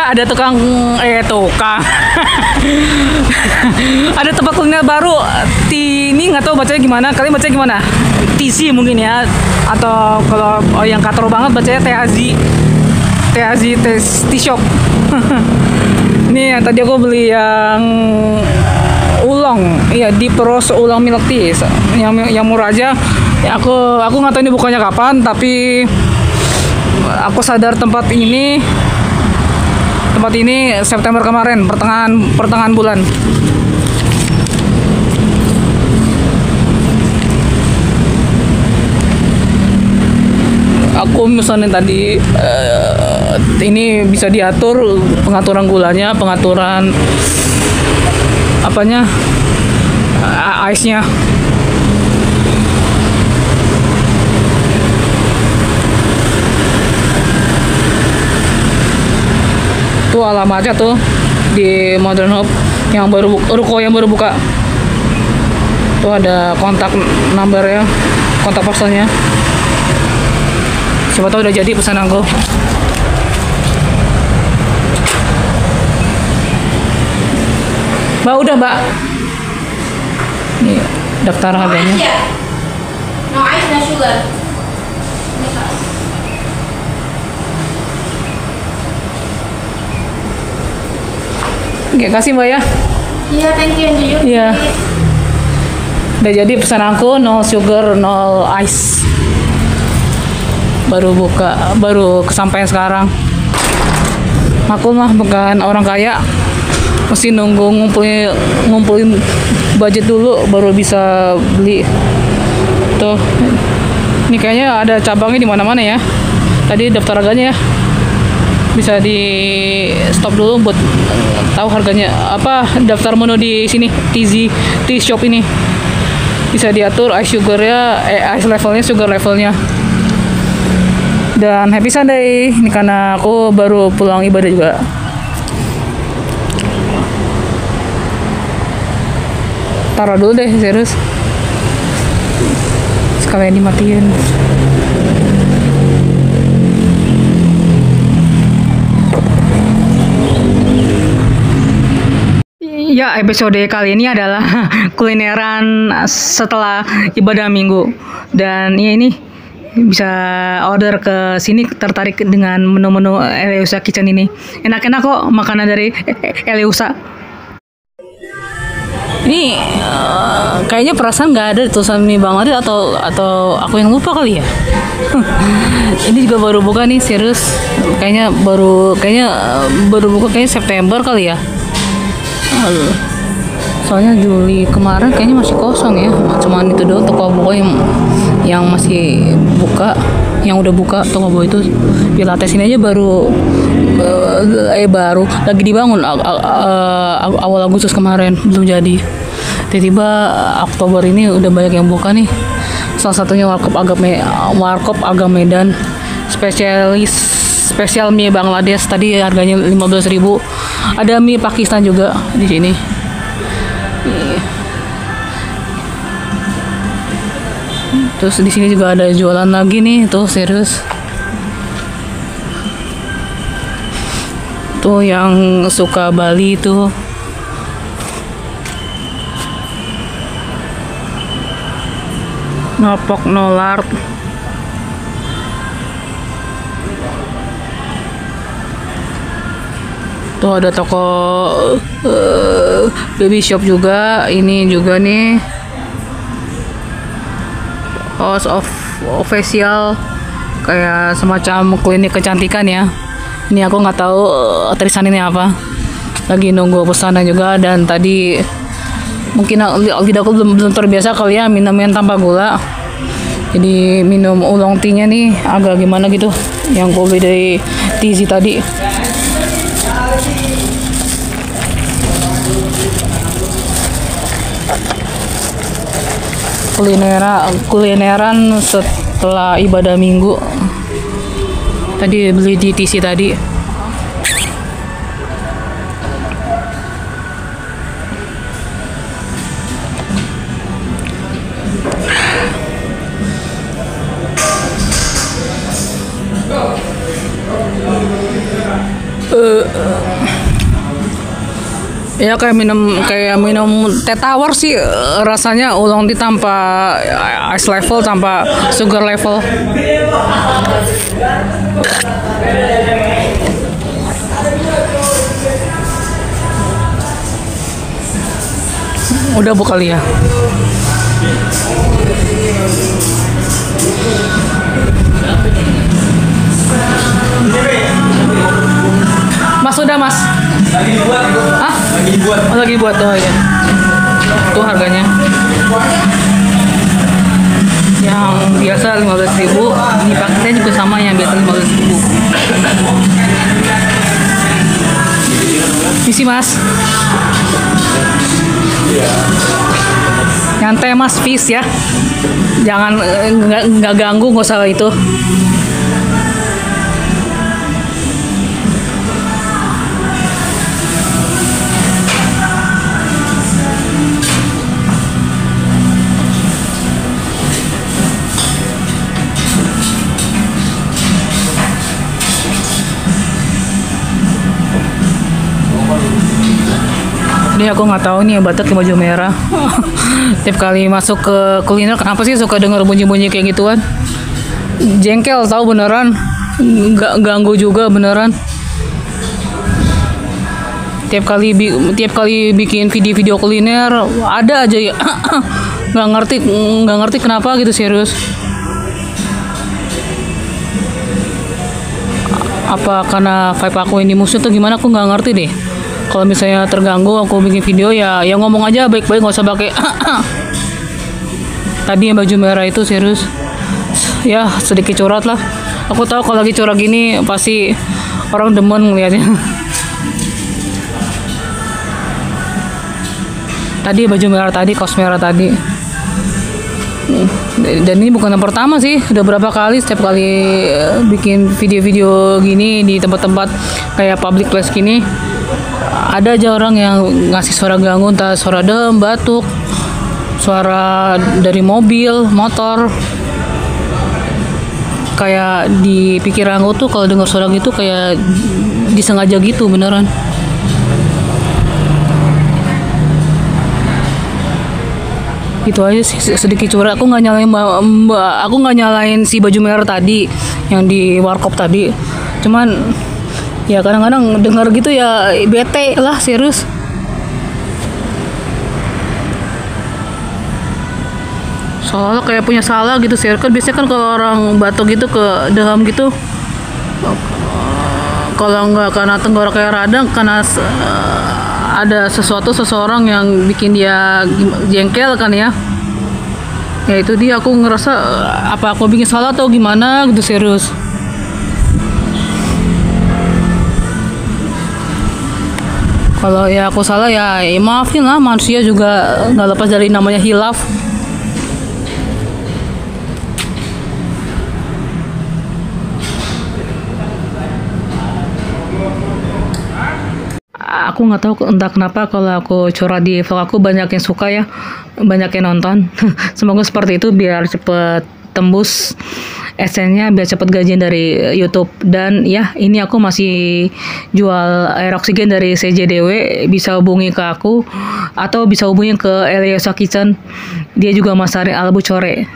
ya, ada tukang ada tempat kuliner baru. Ini nggak tahu bacanya gimana. Kalian bacanya gimana? TC mungkin ya, atau kalau yang katro banget bacanya TAZ Tea Shop. Nih yang tadi aku beli yang oolong, iya deep roast oolong milk tea, yang murah aja. Ya, aku nggak tahu ini bukanya kapan, tapi aku sadar tempat ini September kemarin, pertengahan bulan. Aku misalnya tadi ini bisa diatur pengaturan gulanya, pengaturan apanya, ice-nya. Tuh alamatnya tuh di Modern Hope yang ruko yang baru buka. Tuh ada kontak number ya, kontak personnya. Siapa tahu udah jadi pesanan aku. Mbak, udah Mbak. Nih daftar harganya. No ice, no sugar. Oke, kasih Mbak ya. Iya, thank you Anju. Iya. Udah jadi pesanan aku, no sugar, no ice. Baru buka, baru kesampaian sekarang. Aku mah bukan orang kaya, mesti nunggu ngumpulin budget dulu baru bisa beli. Tuh, ini kayaknya ada cabangnya di mana-mana ya. Tadi daftar harganya ya, bisa di stop dulu buat tahu harganya. Apa daftar menu di sini, TZ Tea Shop ini bisa diatur ice sugarnya, ice levelnya, sugar levelnya. Dan happy Sunday, ini karena aku baru pulang ibadah juga. Taruh dulu deh, serius. Sekalian dimatiin. Ya, episode kali ini adalah kulineran setelah ibadah minggu. Dan ya ini bisa order ke sini, tertarik dengan menu-menu Eleusa Kitchen ini. Enak-enak kok makanan dari Eleusa. Ini kayaknya perasaan nggak ada tulisan mie Bangladesh atau aku yang lupa kali ya. Ini juga baru buka nih, serius. Kayaknya baru buka kayaknya September kali ya. Soalnya Juli kemarin kayaknya masih kosong ya. Cuman itu doang toko buku yang masih buka, yang udah buka toko buku itu. Pilates ini aja baru lagi dibangun awal Agustus kemarin, belum jadi. Tiba-tiba Oktober ini udah banyak yang buka nih. Salah satunya Warkop Agam Medan, spesial mie Bangladesh, tadi harganya 15.000. Ada mie Pakistan juga di sini. Terus di sini juga ada jualan lagi nih, tuh serius. Tuh yang suka Bali tuh. Ngapok Nolart. Tuh ada toko baby shop juga. Ini juga nih House of Facial, kayak semacam klinik kecantikan ya. Ini aku nggak tahu tulisan ini apa. Lagi nunggu pesanan juga. Dan tadi mungkin lidahku belum terbiasa kali ya minum yang tanpa gula. Jadi minum oolong tea-nya nih agak gimana gitu. Yang aku beli dari TZ tadi. Kulineran setelah ibadah minggu. Tadi beli di TC tadi. Eh, ya kayak minum teh tawar sih, rasanya oolong tea tanpa ice level, tanpa sugar level. Udah bu kali ya. Mas udah mas. Lagi dibuat itu. Ah? Lagi dibuat. Oh, lagi buat, oh ya. Tuh harganya. Yang biasa 15.000, ini paketnya juga sama yang biasa 15.000. Isi mas. Nyantai mas, peace ya. Jangan nggak ganggu, nggak usah itu. Ini aku nggak tahu nih Batak di baju merah. Tiap kali masuk ke kuliner, kenapa sih suka denger bunyi-bunyi kayak gituan? Jengkel tahu beneran, nggak ganggu juga beneran. Tiap kali bikin video kuliner ada aja ya. nggak ngerti kenapa gitu, serius. Apa karena vibe aku ini musuh tuh gimana, aku nggak ngerti deh. Kalau misalnya terganggu aku bikin video ya ngomong aja baik-baik, nggak usah pakai tadi yang baju merah itu, serius ya, sedikit curhat lah. Aku tahu kalau lagi curhat gini pasti orang demen ngeliatnya. Tadi baju merah tadi, kaos merah tadi. Dan ini bukan yang pertama sih, udah berapa kali, setiap kali bikin video-video gini di tempat-tempat kayak public place gini, ada aja orang yang ngasih suara ganggu, entah suara dem, batuk, suara dari mobil, motor. Kayak di pikiran aku tuh kalau dengar suara gitu kayak disengaja gitu, beneran. Itu aja sih, sedikit curhat. Aku nggak nyalain aku nggak nyalain si baju merah tadi yang di warkop tadi. Cuman ya kadang-kadang dengar gitu ya bete lah, serius. Soalnya kayak punya salah gitu, serius. Kan biasanya kan kalau orang batuk gitu ke daham gitu, kalau nggak karena tenggorok kayak radang, karena ada seseorang yang bikin dia jengkel kan ya. Ya itu dia, aku ngerasa apa aku bikin salah atau gimana gitu, serius. Kalau ya aku salah ya maafin lah, manusia juga nggak lepas dari namanya hilaf. Aku nggak tahu entah kenapa kalau aku curhat di vlog aku banyak yang suka ya, banyak yang nonton. Semoga seperti itu biar cepet tembus SN-nya, biar cepet gajian dari YouTube. Dan ya ini aku masih jual air oksigen dari CJDW, bisa hubungi ke aku atau bisa hubungi ke Eliosa Kitchen, dia juga masarin Albu Core.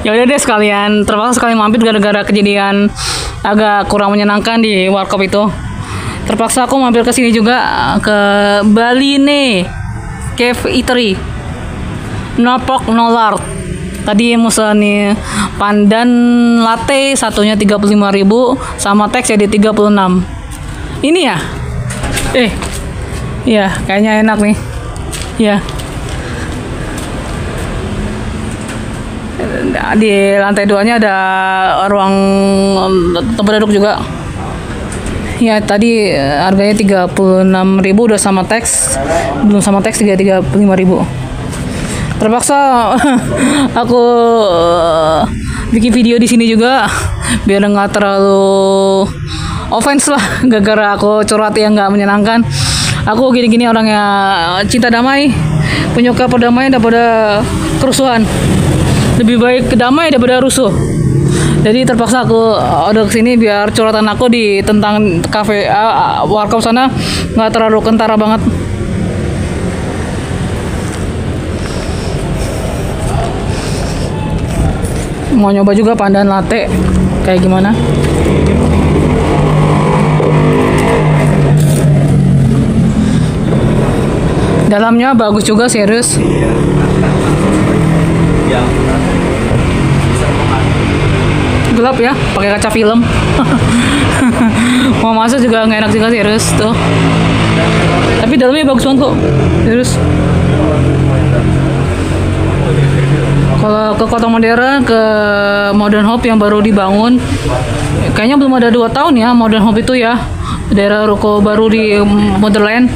Ya udah deh, sekalian terpaksa sekali mampir gara-gara kejadian agak kurang menyenangkan di warkop itu. Terpaksa aku mampir ke sini juga, ke Baline Cave Eatery. No pork no lard. Tadi mesen nih pandan latte, satunya 35.000 sama teks jadi 36. Ini ya? Iya, kayaknya enak nih. Iya. Di lantai 2-nya ada ruang tempat duduk juga. Ya tadi harganya 36.000 udah sama teks, belum sama teks 35.000. Terpaksa aku bikin video di sini juga biar nggak terlalu offense lah, gara-gara aku curhat yang nggak menyenangkan. Aku gini-gini orangnya cinta damai, penyuka perdamaian daripada kerusuhan. Lebih baik damai daripada rusuh. Jadi terpaksa aku order kesini biar curhatan aku di tentang kafe warkop sana nggak terlalu kentara banget. Mau nyoba juga pandan latte kayak gimana? Dalamnya bagus juga, serius. Gelap ya, pakai kaca film. Mau masuk juga nggak enak juga, serius tuh. Tapi dalamnya bagus banget kok, serius. Kalau ke Kota Modern, ke Modern Hope yang baru dibangun, kayaknya belum ada 2 tahun ya Modern Hope itu ya. Daerah ruko baru di Motherland.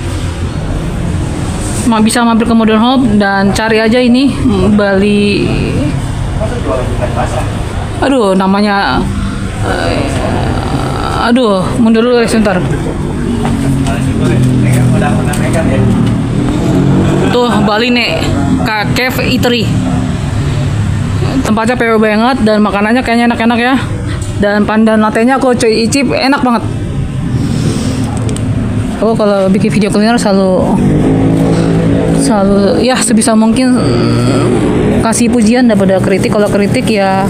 Bisa mampir ke Modern Hope dan cari aja ini Bali. Aduh, namanya. Aduh, mundur dulu sebentar. Tuh Bali nih, Cave Eatery. Tempatnya PW banget dan makanannya kayaknya enak-enak ya. Dan pandan latte-nya aku icip enak banget. Aku kalau bikin video kuliner selalu ya sebisa mungkin kasih pujian daripada kritik. Kalau kritik ya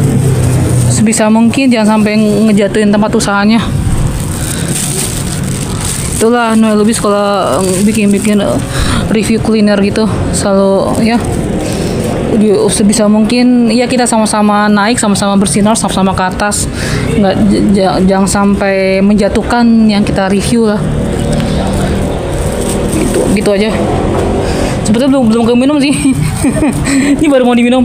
sebisa mungkin jangan sampai ngejatuhin tempat usahanya. Itulah Noel Lubis kalau bikin review kuliner gitu, selalu ya sebisa mungkin ya kita sama-sama naik, sama-sama bersinar, sama-sama ke atas, jangan sampai menjatuhkan yang kita review lah. Gitu aja. Sebetulnya belum keminum sih. Ini baru mau diminum.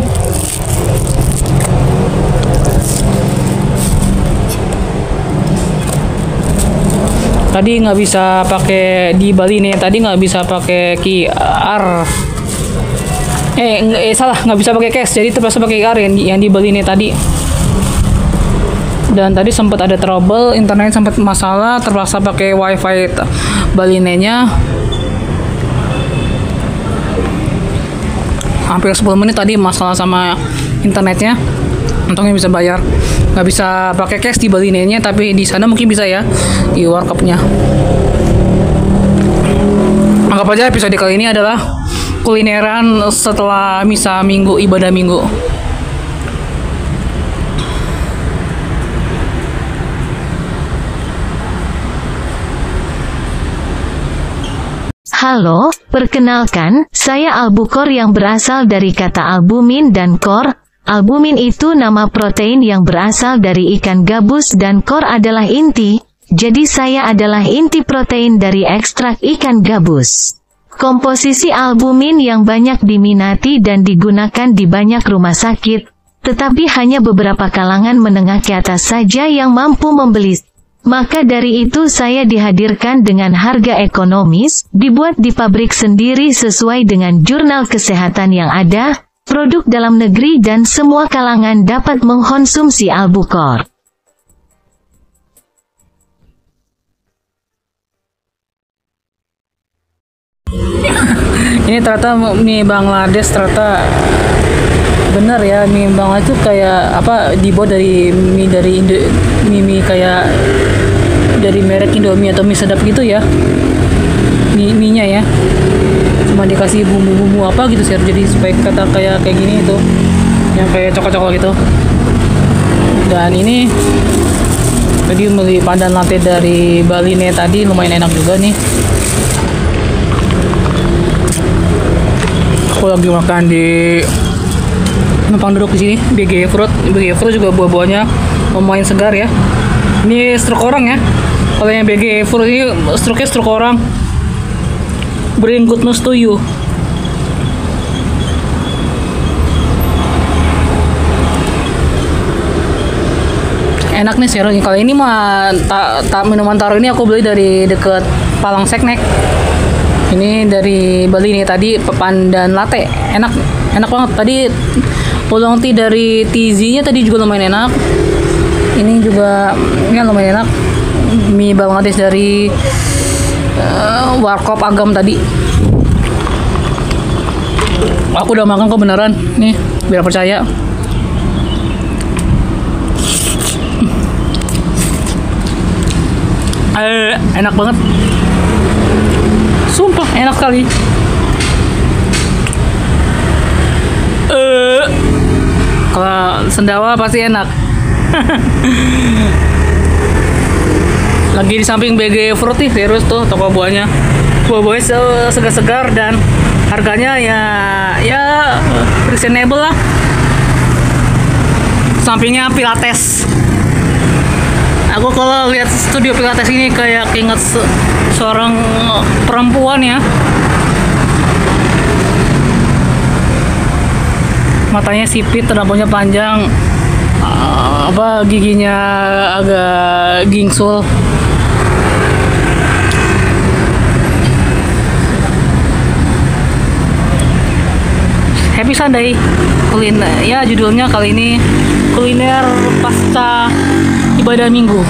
Tadi nggak bisa pakai di Bali nih. Tadi nggak bisa pakai QR. Salah, nggak bisa pakai cash. Jadi terpaksa pakai QR yang di Bali nih tadi. Dan tadi sempat ada trouble, internet sempat masalah, terpaksa pakai wifi Balinenya. Hampir 10 menit tadi masalah sama internetnya. Untungnya bisa bayar. Nggak bisa pakai cash di Balinenya, tapi di sana mungkin bisa ya, di warkopnya. Anggap aja episode kali ini adalah kulineran setelah misa minggu, ibadah minggu. Halo, perkenalkan, saya albukor yang berasal dari kata albumin dan kor. Albumin itu nama protein yang berasal dari ikan gabus dan kor adalah inti. Jadi saya adalah inti protein dari ekstrak ikan gabus. Komposisi albumin yang banyak diminati dan digunakan di banyak rumah sakit, tetapi hanya beberapa kalangan menengah ke atas saja yang mampu membeli. Maka dari itu saya dihadirkan dengan harga ekonomis, dibuat di pabrik sendiri sesuai dengan jurnal kesehatan yang ada, produk dalam negeri dan semua kalangan dapat mengkonsumsi albukor. Ini ternyata mie Bangladesh, ternyata bener ya, mie Bangladesh itu kayak apa, dibuat dari mie kayak dari merek Indomie atau mie sedap gitu ya, mie-nya ya, cuma dikasih bumbu-bumbu apa gitu sih, jadi supaya kata kayak gini itu, yang kayak coklat-coklat gitu. Dan ini tadi beli pandan latte dari Bali nih tadi, lumayan enak juga nih. Aku lagi makan di numpang duduk di sini, BG Fruit. BG Fruit juga buah-buahnya lumayan segar ya. Ini struk orang ya. Kalau yang BG Fruit ini struknya struk orang. Bring good news to you. Enak nih seru. Kalau ini mah minuman taro ini aku beli dari deket Palang Seknek. Ini dari Bali nih tadi, pandan latte, enak banget. Tadi oolong tea dari TZ-nya tadi juga lumayan enak. Ini juga ya lumayan enak. Mie Bangladesh dari warkop Agam tadi. Aku udah makan kok beneran. Nih, biar percaya. Enak banget. Sumpah enak sekali. Kalau sendawa pasti enak. Lagi di samping BG Fruit nih, serius tuh toko buahnya. Buah-buahnya segar-segar dan harganya ya reasonable lah. Sampingnya Pilates. Aku kalau lihat studio Pilates ini kayak ingat seorang perempuan ya. Matanya sipit, rambutnya panjang, giginya agak gingsul. Happy Sunday kuliner ya, judulnya kali ini kuliner pasca ibadah minggu.